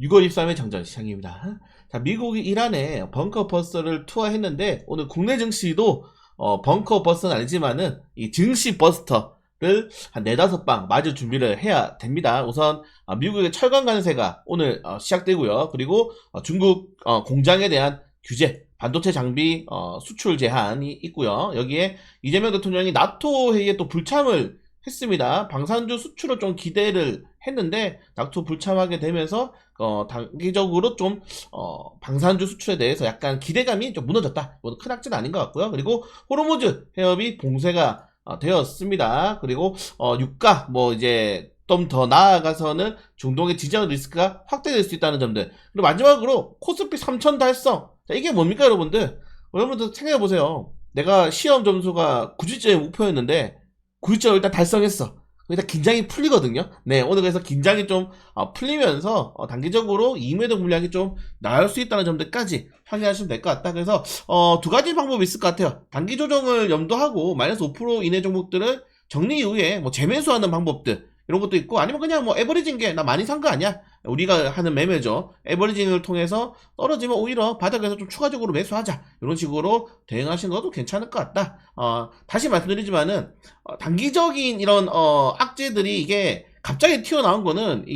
6월 23일 정전 시장입니다. 자, 미국이 이란에 벙커 버스터를 투하했는데 오늘 국내 증시도 벙커 버스는 아니지만은 이 증시 버스터를 한 4-5방 맞을 준비를 해야 됩니다. 우선 미국의 철강 관세가 오늘 시작되고요. 그리고 중국 공장에 대한 규제, 반도체 장비 수출 제한이 있고요. 여기에 이재명 대통령이 나토 회의에 또 불참을 했습니다. 방산주 수출을 좀 기대를 했는데 나토 불참하게 되면서 단기적으로 좀 방산주 수출에 대해서 약간 기대감이 좀 무너졌다. 이건 큰 악재는 아닌 것 같고요. 그리고 호르무즈 해협이 봉쇄가 되었습니다. 그리고 유가 뭐 이제 좀 더 나아가서는 중동의 지정 리스크가 확대될 수 있다는 점들. 그리고 마지막으로 코스피 3000 달성. 자, 이게 뭡니까 여러분들? 여러분들 생각해 보세요. 내가 시험 점수가 90점의 목표였는데 90점 일단 달성했어. 일단 긴장이 풀리거든요. 네, 오늘 그래서 긴장이 좀 풀리면서 단기적으로 이매도 물량이 좀 나올 수 있다는 점들까지 확인하시면 될 것 같다. 그래서 두 가지 방법이 있을 것 같아요. 단기 조정을 염두하고 마이너스 5% 이내 종목들을 정리 이후에 뭐 재매수하는 방법들 이런 것도 있고, 아니면 그냥 뭐 에버리징 게 나 많이 산 거 아니야? 우리가 하는 매매죠. 에버리징을 통해서 떨어지면 오히려 바닥에서 좀 추가적으로 매수하자. 이런 식으로 대응하시는 것도 괜찮을 것 같다. 다시 말씀드리지만은 단기적인 이런 악재들이 이게 갑자기 튀어나온 거는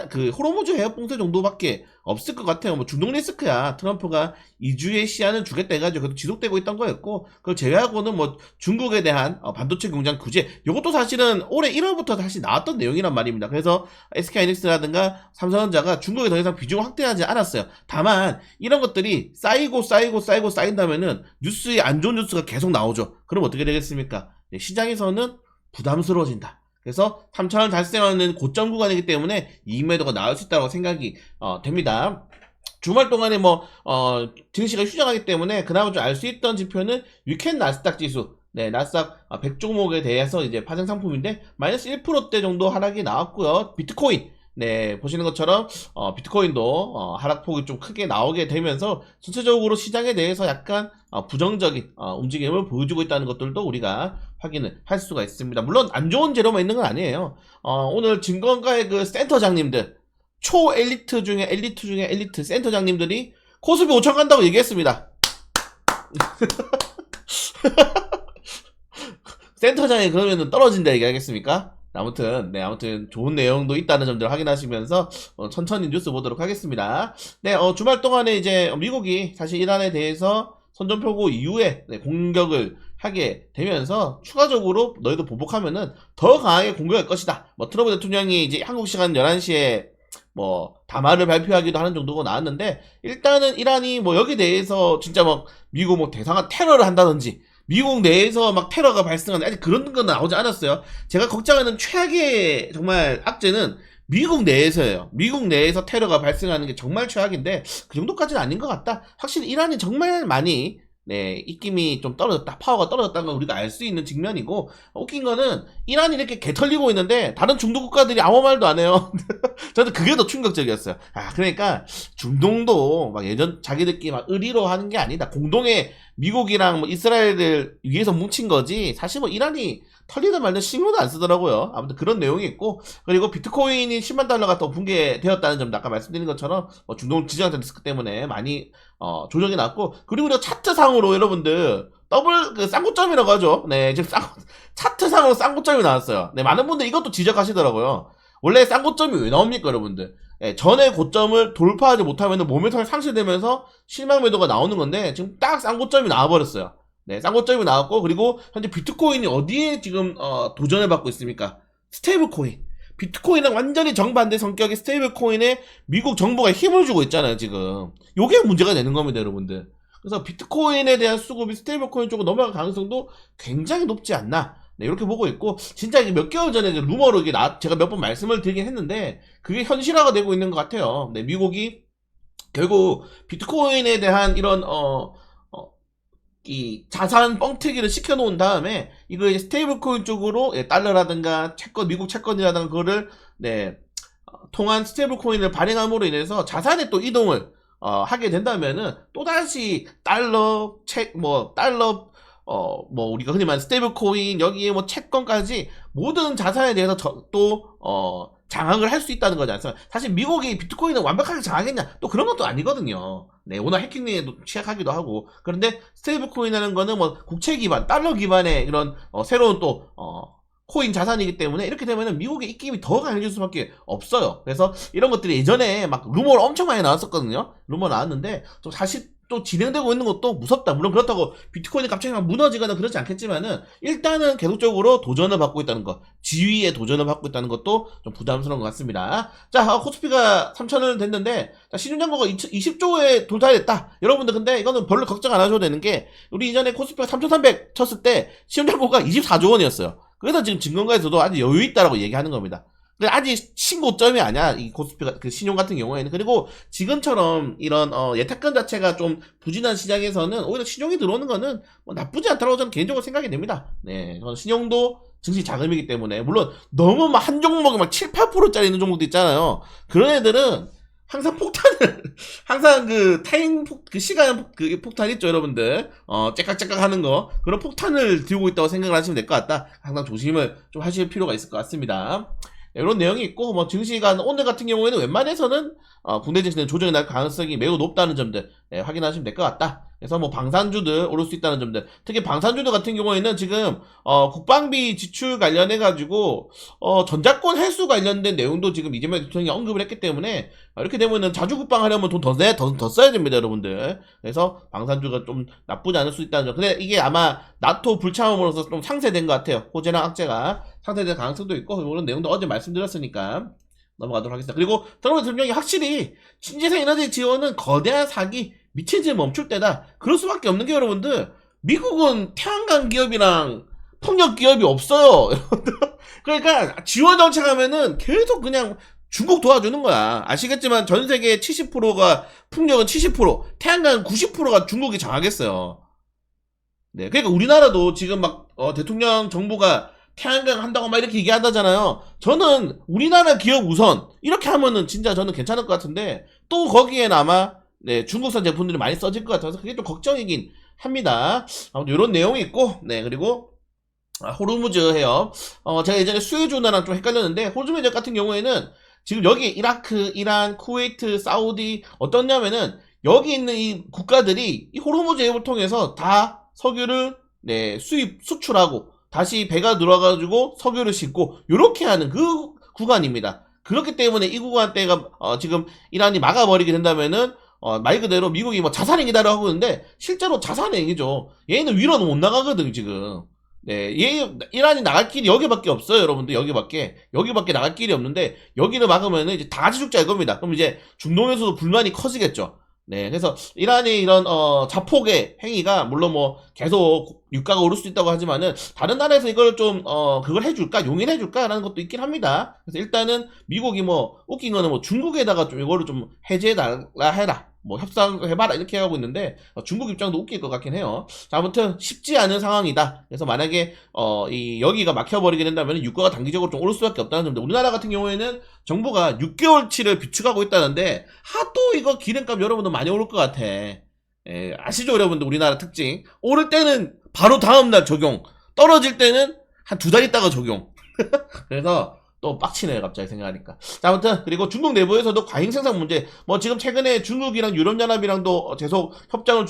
그 호르무즈 해협 봉쇄 정도밖에 없을 것 같아요. 뭐 중동 리스크야 트럼프가 2주의 시한을 주겠다 해가지고 계속 지속되고 있던 거였고, 그걸 제외하고는 뭐 중국에 대한 반도체 공장 규제, 이것도 사실은 올해 1월부터 다시 나왔던 내용이란 말입니다. 그래서 SK하이닉스라든가 삼성전자가 중국에 더 이상 비중을 확대하지 않았어요. 다만 이런 것들이 쌓이고 쌓인다면은 뉴스에 안 좋은 뉴스가 계속 나오죠. 그럼 어떻게 되겠습니까? 네, 시장에서는 부담스러워진다. 그래서 3,000원 달성하는 고점 구간이기 때문에 이익매도가 나올 수 있다고 생각이 됩니다. 주말 동안에 증시가 휴정하기 때문에 그나마 좀 알 수 있던 지표는 유캔 나스닥 지수, 네, 나스닥 100 종목에 대해서 이제 파생 상품인데 마이너스 1%대 정도 하락이 나왔고요. 비트코인, 네, 보시는 것처럼 비트코인도 하락폭이 좀 크게 나오게 되면서 전체적으로 시장에 대해서 약간 부정적인 움직임을 보여주고 있다는 것들도 우리가 확인을 할 수가 있습니다. 물론 안 좋은 재료만 있는 건 아니에요. 오늘 증권가의 그 센터장님들, 초 엘리트 중에 엘리트 중에 엘리트 센터장님들이 코스피 5천 간다고 얘기했습니다. 센터장이 그러면 떨어진다 얘기하겠습니까? 아무튼 좋은 내용도 있다는 점들을 확인하시면서 천천히 뉴스 보도록 하겠습니다. 네, 주말 동안에 이제 미국이 사실 이란에 대해서 선전포고 이후에 공격을 하게 되면서 추가적으로 너희도 보복하면은 더 강하게 공격할 것이다. 뭐 트럼프 대통령이 이제 한국 시간 11시에 뭐 담화를 발표하기도 하는 정도가 나왔는데, 일단은 이란이 뭐 여기 대해서 진짜 막 미국 뭐 대상한 테러를 한다든지 미국 내에서 막 테러가 발생하는 아직 그런 건 나오지 않았어요. 제가 걱정하는 최악의 정말 악재는 미국 내에서예요. 미국 내에서 테러가 발생하는 게 정말 최악인데 그 정도까지는 아닌 것 같다. 확실히 이란이 정말 많이 입김이 좀 떨어졌다, 파워가 떨어졌다는 걸 우리가 알 수 있는 직면이고, 웃긴 거는 이란이 이렇게 개털리고 있는데 다른 중동 국가들이 아무 말도 안 해요. 저는 그게 더 충격적이었어요. 그러니까 중동도 막 예전 자기들끼리 막 의리로 하는 게 아니다. 공동의 미국이랑 뭐 이스라엘을 위해서 뭉친 거지. 사실 뭐 이란이 털리든 말든 신경도 안 쓰더라고요. 아무튼 그런 내용이 있고, 그리고 비트코인이 10만 달러가 더 붕괴되었다는 점도 아까 말씀드린 것처럼 중동 지정학적 리스크 때문에 많이 조정이 났고, 그리고 차트상으로 여러분들 더블 쌍고점이라고 하죠. 네, 지금 차트상으로 쌍고점이 나왔어요. 네, 많은 분들 이것도 지적하시더라고요. 원래 쌍고점이 왜 나옵니까, 여러분들? 네, 전에 고점을 돌파하지 못하면 모멘텀이 상실되면서 실망 매도가 나오는 건데, 지금 딱 쌍고점이 나와버렸어요. 네, 쌍고점이 나왔고, 그리고 현재 비트코인이 어디에 지금 도전을 받고 있습니까? 스테이블 코인. 비트코인은 완전히 정반대 성격의 스테이블 코인에 미국 정부가 힘을 주고 있잖아요, 지금. 요게 문제가 되는 겁니다, 여러분들. 그래서 비트코인에 대한 수급이 스테이블 코인 쪽으로 넘어갈 가능성도 굉장히 높지 않나. 네, 이렇게 보고 있고, 진짜 이게 몇 개월 전에 루머로 이게 제가 몇 번 말씀을 드리긴 했는데, 그게 현실화가 되고 있는 것 같아요. 네, 미국이 결국 비트코인에 대한 이런 이 자산 뻥튀기를 시켜놓은 다음에 이거 이제 스테이블 코인 쪽으로 달러라든가 채권, 미국 채권이라든가 그거를 통한 스테이블 코인을 발행함으로 인해서 자산의 또 이동을 하게 된다면은 또다시 달러, 달러, 우리가 흔히 말하는 스테이블 코인, 여기에 뭐 채권까지 모든 자산에 대해서 장악을 할 수 있다는 거지 않습니까? 사실 미국이 비트코인을 완벽하게 장악했냐? 또 그런 것도 아니거든요. 네, 워낙 해킹에 취약하기도 하고. 그런데 스테이블 코인이라는 거는 뭐 국채 기반, 달러 기반의 이런 새로운 또 코인 자산이기 때문에 이렇게 되면은 미국의 입김이 더 강해질 수밖에 없어요. 그래서 이런 것들이 예전에 막 루머가 엄청 많이 나왔었거든요. 루머 나왔는데 좀 사실 또 진행되고 있는 것도 무섭다. 물론 그렇다고 비트코인이 갑자기 막 무너지거나 그러지 않겠지만은 일단은 계속적으로 도전을 받고 있다는 것, 지위에 도전을 받고 있다는 것도 좀 부담스러운 것 같습니다. 자, 코스피가 3,000원 됐는데 시중잔고가 20조에 도달했다. 여러분들 근데 이거는 별로 걱정 안 하셔도 되는 게 우리 이전에 코스피가 3,300 쳤을 때 시중잔고가 24조 원이었어요. 그래서 지금 증권가에서도 아주 여유 있다라고 얘기하는 겁니다. 아직 신고점이 아니야, 이 코스피가, 그 신용 같은 경우에는. 그리고 지금처럼 이런, 예탁권 자체가 좀 부진한 시장에서는 오히려 신용이 들어오는 거는 뭐 나쁘지 않다고 저는 개인적으로 생각이 됩니다. 네. 저는 신용도 증시 자금이기 때문에. 물론 너무 막 한 종목에 막 7, 8%짜리 있는 종목도 있잖아요. 그런 애들은 항상 폭탄을, 항상 그 타임, 그 시간, 그 폭탄 있죠, 여러분들. 째깍째깍 하는 거. 그런 폭탄을 들고 있다고 생각을 하시면 될 것 같다. 항상 조심을 좀 하실 필요가 있을 것 같습니다. 이런 내용이 있고, 뭐, 증시가 오늘 같은 경우에는 웬만해서는, 국내 증시는 조정이 날 가능성이 매우 높다는 점들, 확인하시면 될 것 같다. 그래서 뭐, 방산주들 오를 수 있다는 점들. 특히 방산주들 같은 경우에는 지금, 국방비 지출 관련해가지고, 전자권 회수 관련된 내용도 지금 이재명 대통령이 언급을 했기 때문에, 이렇게 되면은 자주 국방하려면 돈 더 써야 됩니다, 여러분들. 그래서 방산주가 좀 나쁘지 않을 수 있다는 점. 근데 이게 아마 나토 불참함으로써 좀 상쇄된 것 같아요. 호재랑 악재가 상쇄될 가능성도 있고, 이런 내용도 어제 말씀드렸으니까 넘어가도록 하겠습니다. 그리고 트럼프 대통령이 확실히 신재생 에너지 지원은 거대한 사기, 미치지 멈출 때다. 그럴 수밖에 없는 게 여러분들, 미국은 태양광 기업이랑 풍력 기업이 없어요. 그러니까 지원 정책하면은 계속 그냥 중국 도와주는 거야. 아시겠지만 전 세계 70%가 풍력은 70%, 태양광 90%가 중국이 장악했어요. 네, 그러니까 우리나라도 지금 막 대통령 정부가 태양광 한다고 막 이렇게 얘기한다잖아요. 저는 우리나라 기업 우선 이렇게 하면은 진짜 저는 괜찮을 것 같은데 또 거기에는 아마 네, 중국산 제품들이 많이 써질 것 같아서 그게 좀 걱정이긴 합니다. 아무튼 이런 내용이 있고 네, 그리고 호르무즈 해협 제가 예전에 수에즈 운하랑 좀 헷갈렸는데 호르무즈 해협 같은 경우에는 지금 여기 이라크, 이란, 쿠웨이트, 사우디 어떻냐면은 여기 있는 이 국가들이 이 호르무즈 해협을 통해서 다 석유를 네, 수출하고 다시 배가 들어와가지고 석유를 싣고 요렇게 하는 그 구간입니다. 그렇기 때문에 이 구간 때가 지금 이란이 막아버리게 된다면은 말 그대로 미국이 뭐 자산행위다라고 하고 있는데 실제로 자산행위죠. 얘는 위로는 못 나가거든 지금. 네, 이란이 나갈 길이 여기밖에 없어요, 여러분들. 여기밖에 나갈 길이 없는데 여기를 막으면은 이제 다 같이 죽자 이겁니다. 그럼 이제 중동에서도 불만이 커지겠죠. 네, 그래서 이란의 이런 자폭의 행위가 물론 뭐 계속 유가가 오를 수 있다고 하지만은 다른 나라에서 이걸 좀 그걸 해줄까 용인해줄까라는 것도 있긴 합니다. 그래서 일단은 미국이 뭐 웃긴 거는 뭐 중국에다가 좀 이거를 좀 해제해달라 해라. 뭐 협상해봐라 이렇게 하고 있는데 중국 입장도 웃길 것 같긴 해요. 자, 아무튼 쉽지 않은 상황이다. 그래서 만약에 여기가 막혀버리게 된다면 유가가 단기적으로 좀 오를 수밖에 없다는 점인데 우리나라 같은 경우에는 정부가 6개월치를 비축하고 있다는데 하도 이거 기름값 여러분들 많이 오를 것 같아. 아시죠 여러분들 우리나라 특징 오를 때는 바로 다음날 적용 떨어질 때는 한 2달 있다가 적용 그래서 또 빡치네요 갑자기 생각하니까. 자, 아무튼 그리고 중국 내부에서도 과잉 생산 문제 뭐 지금 최근에 중국이랑 유럽연합이랑도 계속 협상을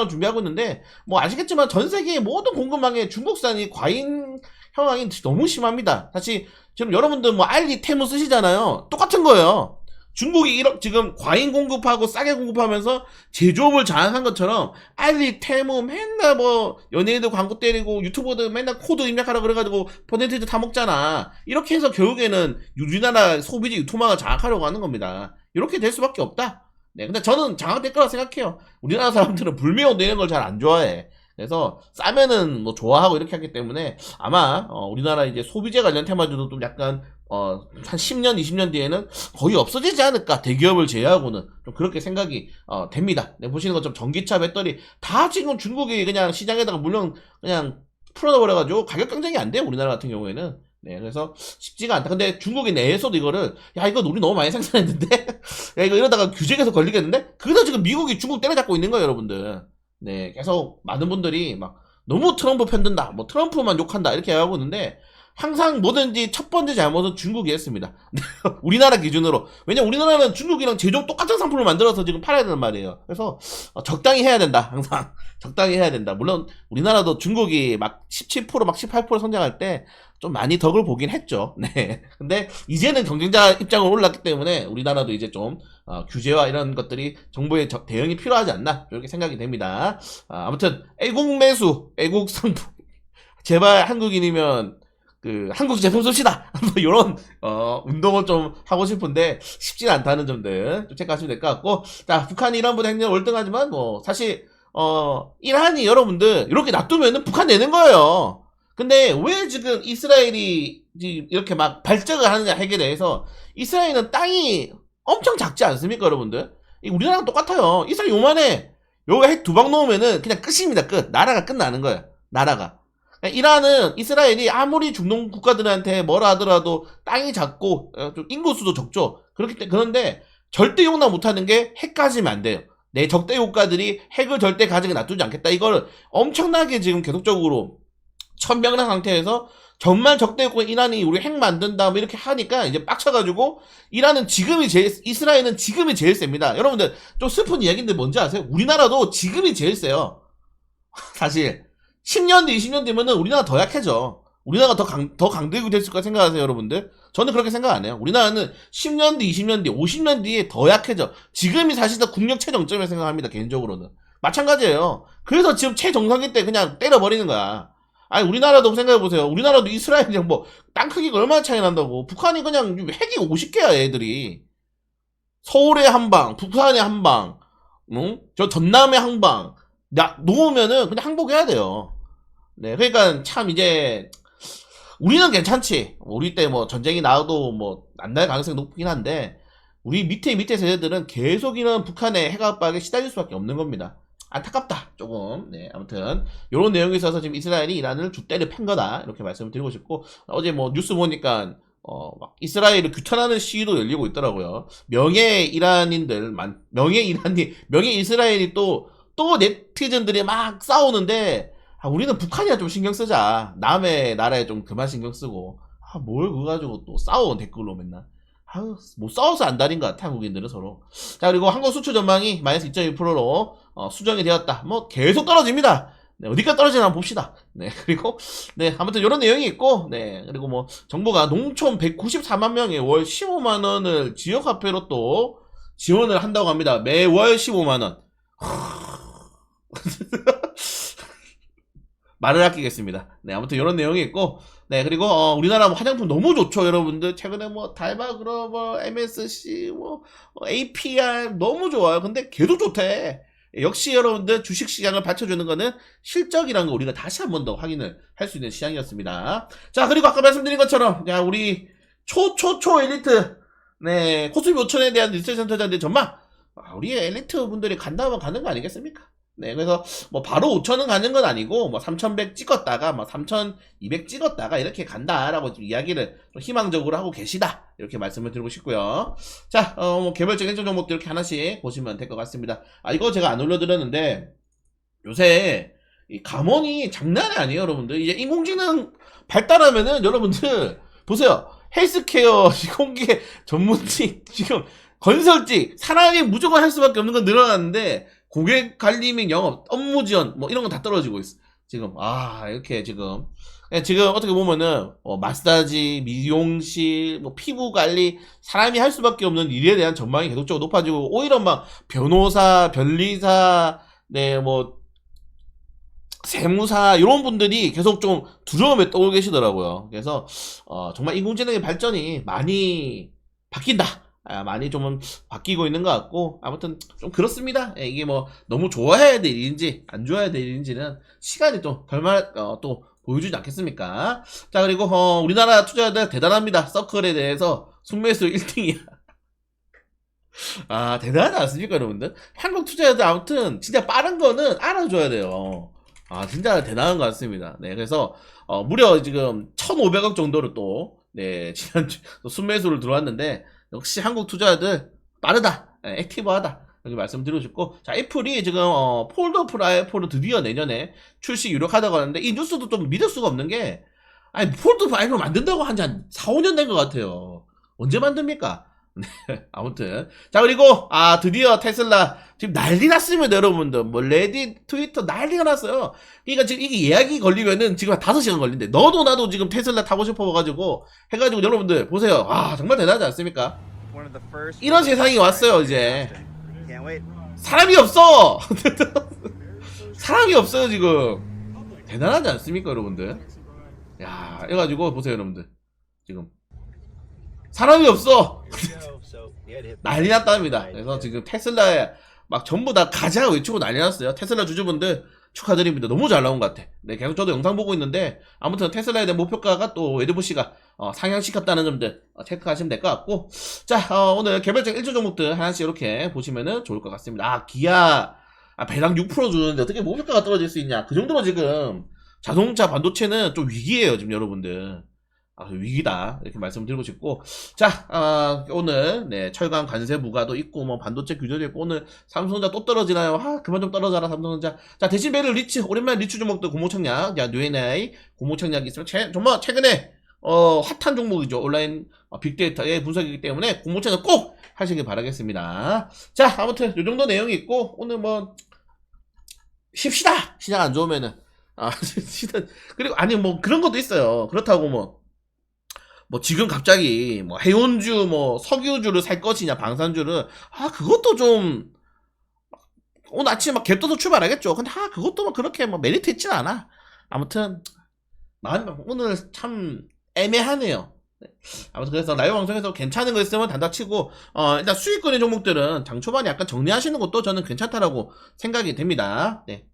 준비하고 있는데 뭐 아시겠지만 전 세계의 모든 공급망에 중국산이 과잉 현황이 너무 심합니다. 사실 지금 여러분들 뭐 알리 테무 쓰시잖아요. 똑같은 거예요. 중국이 지금 과잉 공급하고 싸게 공급하면서 제조업을 장악한 것처럼 알리, 테무 맨날 뭐 연예인들 광고 때리고 유튜버들 맨날 코드 입력하라 그래가지고 퍼센테이지 다 먹잖아. 이렇게 해서 결국에는 우리나라 소비지 유통망을 장악하려고 하는 겁니다. 이렇게 될 수밖에 없다. 네, 근데 저는 장악될 거라 생각해요. 우리나라 사람들은 불매운 이런 걸 잘 안 좋아해. 그래서 싸면은 뭐 좋아하고 이렇게 하기 때문에 아마 우리나라 이제 소비재 관련 테마주도 좀 약간 한 10년, 20년 뒤에는 거의 없어지지 않을까. 대기업을 제외하고는 좀 그렇게 생각이 됩니다. 네, 보시는 것처럼 전기차, 배터리 다 지금 중국이 그냥 시장에다가 물론 그냥 풀어버려가지고 가격 경쟁이 안 돼요. 우리나라 같은 경우에는. 네, 그래서 쉽지가 않다. 근데 중국이 내에서도 이거를 야 이거 우리 너무 많이 생산했는데 야 이거 이러다가 규제에서 걸리겠는데 그래서 지금 미국이 중국 때려잡고 있는 거예요, 여러분들. 네, 계속 많은 분들이 막 너무 트럼프 편든다, 뭐 트럼프만 욕한다 이렇게 하고 있는데 항상 뭐든지 첫 번째 잘못은 중국이 했습니다. 우리나라 기준으로. 왜냐면 우리나라는 중국이랑 제종 똑같은 상품을 만들어서 지금 팔아야 되는 말이에요. 그래서 적당히 해야 된다. 항상 적당히 해야 된다. 물론 우리나라도 중국이 막 17%, 막 18% 성장할 때 좀 많이 덕을 보긴 했죠. 네. 근데 이제는 경쟁자 입장으로 올랐기 때문에 우리나라도 이제 좀 규제와 이런 것들이 정부의 대응이 필요하지 않나 이렇게 생각이 됩니다. 아무튼 애국 매수, 애국 상품. 제발 한국인이면 그 한국 제품 씁시다. 뭐 이런 운동을 좀 하고 싶은데 쉽지 않다는 점들 좀 체크하시면 될 것 같고, 자, 북한이 이란보다 행정 월등하지만 뭐 사실 이란이 여러분들 이렇게 놔두면은 북한 내는 거예요. 근데 왜 지금 이스라엘이 이렇게 막 발작을 하느냐 핵에 대해서. 이스라엘은 땅이 엄청 작지 않습니까 여러분들? 우리나라랑 똑같아요. 이스라엘 요만해. 요거 핵 두 방 놓으면은 그냥 끝입니다. 끝. 나라가 끝나는 거예요. 나라가. 이란은 이스라엘이 아무리 중동 국가들한테 뭐라 하더라도 땅이 작고 좀 인구수도 적죠. 그런데 절대 용납 못하는 게 핵 가지면 안 돼요. 내 적대 국가들이 핵을 절대 가지게 놔두지 않겠다. 이거를 엄청나게 지금 계속적으로 천명한 상태에서 정말 적대국가 이란이 우리 핵 만든다 뭐 이렇게 하니까 이제 빡쳐가지고 이스라엘은 지금이 제일 셉니다. 여러분들 좀 슬픈 이야기인데 뭔지 아세요? 우리나라도 지금이 제일 세요. 사실 10년 뒤, 20년 뒤면은 우리나라 더 약해져. 우리나라가 더 강대국이 됐을 거라 생각하세요, 여러분들? 저는 그렇게 생각 안 해요. 우리나라는 10년 뒤, 20년 뒤, 50년 뒤에 더 약해져. 지금이 사실상 국력 최정점이라고 생각합니다, 개인적으로는. 마찬가지예요. 그래서 지금 최정상기 때 그냥 때려버리는 거야. 아니, 우리나라도 생각해보세요. 우리나라도 이스라엘이랑 뭐, 땅 크기가 얼마나 차이 난다고. 북한이 그냥 핵이 50개야, 애들이. 서울에 한 방, 북한에 한 방, 응? 저 전남에 한 방. 놓으면은 그냥 항복해야 돼요. 네, 그러니까 참 이제 우리는 괜찮지. 우리 때 뭐 전쟁이 나와도 뭐 안 날 가능성이 높긴 한데 우리 밑에 세대들은 계속 이런 북한의 핵 압박에 시달릴 수밖에 없는 겁니다. 안타깝다 조금. 네, 아무튼 이런 내용이 있어서 지금 이스라엘이 이란을 주 때려 팬 거다 이렇게 말씀을 드리고 싶고, 어제 뭐 뉴스 보니까 막 이스라엘을 규탄하는 시위도 열리고 있더라고요. 명예 이스라엘이 또 네티즌들이 막 싸우는데, 우리는 북한이나 좀 신경 쓰자. 남의 나라에 좀 그만 신경 쓰고. 뭘 그거 가지고 또 싸워, 댓글로 맨날. 뭐 싸워서 안달인 것 같아, 한국인들은 서로. 자, 그리고 한국 수출 전망이 마이너스 2.1%로 수정이 되었다. 뭐 계속 떨어집니다. 네, 어디까지 떨어지나 한번 봅시다. 네, 그리고, 네, 아무튼 이런 내용이 있고, 네, 그리고 뭐, 정부가 농촌 194만 명에 월 15만원을 지역화폐로 또 지원을 한다고 합니다. 매월 15만원. 말을 아끼겠습니다. 네, 아무튼 이런 내용이 있고, 네, 그리고 우리나라 뭐 화장품 너무 좋죠, 여러분들. 최근에 뭐 달바그로버, MSC, 뭐 APR 너무 좋아요. 근데 계속 좋대. 역시 여러분들 주식시장을 받쳐주는 거는 실적이라는 거 우리가 다시 한 번 더 확인을 할 수 있는 시장이었습니다. 자, 그리고 아까 말씀드린 것처럼, 야, 우리 초 엘리트, 네, 코스피 5천에 대한 리서치 센터장들 전망, 우리 엘리트 분들이 간다면 가는 거 아니겠습니까? 네, 그래서 뭐 바로 5천은 가는 건 아니고 뭐 3,100 찍었다가 뭐 3,200 찍었다가 이렇게 간다라고 좀 이야기를 좀 희망적으로 하고 계시다, 이렇게 말씀을 드리고 싶고요. 자, 뭐 개별적인 행정 정보도 이렇게 하나씩 보시면 될 것 같습니다. 이거 제가 안 올려드렸는데 요새 이 감원이 장난이 아니에요, 여러분들. 이제 인공지능 발달하면은 여러분들 보세요. 헬스케어, 공개 전문직, 지금 건설직, 사람이 무조건 할 수밖에 없는 건 늘어났는데 고객 관리 및 영업, 업무 지원, 뭐 이런 건 다 떨어지고 있어. 지금 이렇게 지금 어떻게 보면은 마사지, 미용실, 뭐 피부 관리, 사람이 할 수밖에 없는 일에 대한 전망이 계속적으로 높아지고, 오히려 막 변호사, 변리사, 네, 뭐 세무사 이런 분들이 계속 좀 두려움에 떠오르 계시더라고요. 그래서 정말 인공지능의 발전이 많이 바뀐다. 많이 좀 바뀌고 있는 것 같고, 아무튼 좀 그렇습니다. 이게 뭐 너무 좋아해야 될 일인지 안 좋아해야 될 일인지는 시간이 또 또 보여주지 않겠습니까? 자, 그리고 우리나라 투자자들 대단합니다. 서클에 대해서 순매수 1등이야. 대단하지 않습니까, 여러분들? 한국 투자자들 아무튼 진짜 빠른 거는 알아줘야 돼요. 진짜 대단한 것 같습니다. 네, 그래서 무려 지금 1,500억 정도로 또, 네, 지난주 순매수를 들어왔는데, 역시 한국 투자자들 빠르다, 액티브하다, 이렇게 말씀드리고 싶고, 자, 애플이 지금 폴더 프라이4를 드디어 내년에 출시 유력하다고 하는데, 이 뉴스도 좀 믿을 수가 없는 게, 아니, 폴드 5로 만든다고 한 지 한 4, 5년 된 것 같아요. 언제 만듭니까? 네, 아무튼. 자, 그리고, 드디어 테슬라, 지금 난리 났습니다, 여러분들. 뭐, 레딧, 트위터 난리가 났어요. 그러니까 지금 이게 예약이 걸리면은 지금 한 5시간 걸린대. 너도 나도 지금 테슬라 타고 싶어가지고, 해가지고 여러분들, 보세요. 정말 대단하지 않습니까? 이런 세상이 왔어요, 이제. 사람이 없어! 사람이 없어요, 지금. 대단하지 않습니까, 여러분들? 야, 해가지고, 보세요, 여러분들. 지금. 사람이 없어! 난리 났답니다. 그래서 지금 테슬라에 막 전부 다 가자 외치고 난리 났어요. 테슬라 주주분들 축하드립니다. 너무 잘 나온 것 같아. 네, 계속 저도 영상 보고 있는데, 아무튼 테슬라에 대한 목표가가 또 웨드부시가 상향시켰다는 점들 체크하시면 될 것 같고, 자, 오늘 개별적 1조 종목들 하나씩 이렇게 보시면은 좋을 것 같습니다. 기아, 배당 6% 주는데 어떻게 목표가가 떨어질 수 있냐. 그 정도로 지금 자동차 반도체는 좀 위기예요, 지금 여러분들. 위기다 이렇게 말씀드리고 싶고, 자, 오늘 네, 철강 관세 부과도 있고 뭐 반도체 규제도 있고, 오늘 삼성전자 또 떨어지나요? 그만 좀 떨어져라 삼성전자. 자, 대신 베릴 리츠, 오랜만에 리츠 종목도 고무청약, 뉴에너지 고무청약이 있으면 정말 최근에 핫한 종목이죠. 온라인 빅데이터의 분석이기 때문에 고무청약 꼭 하시길 바라겠습니다. 자, 아무튼 요 정도 내용이 있고, 오늘 뭐 쉽시다. 시장 안 좋으면은 그리고 아니 뭐 그런 것도 있어요. 그렇다고 뭐 지금 갑자기 뭐 해운주 뭐 석유주를 살 것이냐 방산주를, 그것도 좀 오늘 아침에 막 갭 떠서 출발하겠죠. 근데 그것도 뭐 그렇게 뭐 메리트 있진 않아. 아무튼 오늘 참 애매하네요. 아무튼 그래서 라이브 방송에서 괜찮은 거 있으면 단답치고, 일단 수익권의 종목들은 장 초반에 약간 정리하시는 것도 저는 괜찮다라고 생각이 됩니다. 네.